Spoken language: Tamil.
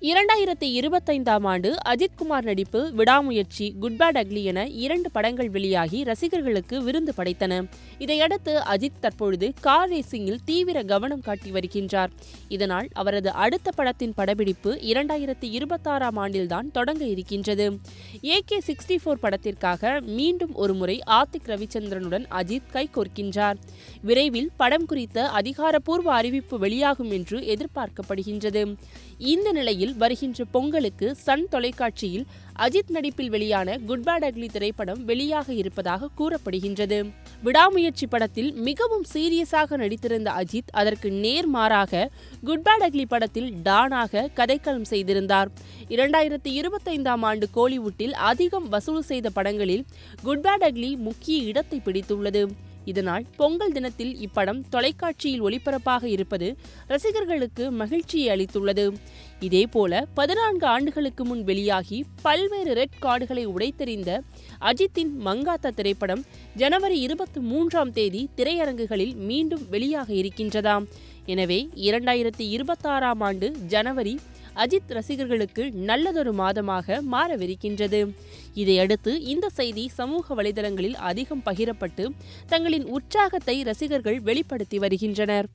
2025ஆம் ஆண்டு அஜித் குமார் நடிப்பில் விடாமுயற்சி, குட் பேட் அக்லி என 2 படங்கள் வெளியாகி ரசிகர்களுக்கு விருந்து படைத்தன. இதையடுத்து அஜித் தற்பொழுது கார் ரேசிங்கில் தீவிர கவனம் காட்டி வருகின்றார். இதனால் அவரது அடுத்த படத்தின் படப்பிடிப்பு 2026ஆம் ஆண்டில்தான் தொடங்க இருக்கின்றது. AK-64 படத்திற்காக மீண்டும் ஒருமுறை ஆர்த்திக் ரவிச்சந்திரனுடன் அஜித் கைகோர்க்கின்றார். விரைவில் படம் குறித்த அதிகாரப்பூர்வ அறிவிப்பு வெளியாகும் என்று எதிர்பார்க்கப்படுகின்றது. இந்த நிலையில் வருகின்ற பொங்கலுக்கு சன் தொலைக்காட்சியில் அஜித் நடிப்பில் வெளியான குட் பேட் அக்லி திரைப்படம் வெளியாக இருப்பதாக கூறப்படுகின்றது. விடாமுயற்சி படத்தில் மிகவும் சீரியஸாக நடித்திருந்த அஜித் அதற்கு நேர்மாறாக குட் பேட் அக்லி படத்தில் டானாக கதைக்களம் செய்திருந்தார். 2025ஆம் ஆண்டு கோலிவுட்டில் அதிகம் வசூல் செய்த படங்களில் குட் பேட் அக்லி முக்கிய இடத்தை பிடித்துள்ளது. இதனால் பொங்கல் தினத்தில் இப்படம் தொலைக்காட்சியில் ஒளிபரப்பாக இருப்பது ரசிகர்களுக்கு மகிழ்ச்சியை அளித்துள்ளது. இதேபோல 14 ஆண்டுகளுக்கு முன் வெளியாகி பல்வேறு ரெட் கார்டுகளை உடைத்தெறிந்த அஜித்தின் மங்காத்தா திரைப்படம் ஜனவரி 23ஆம் தேதி திரையரங்குகளில் மீண்டும் வெளியாக இருக்கின்றதாம். எனவே 2026ஆம் ஆண்டு ஜனவரி அஜித் ரசிகர்களுக்கு நல்லதொரு மாதமாக மாறவிருக்கின்றது. இதையடுத்து இந்த செய்தி சமூக வலைதளங்களில் அதிகம் பகிரப்பட்டு தங்களின் உற்சாகத்தை ரசிகர்கள் வெளிப்படுத்தி வருகின்றனர்.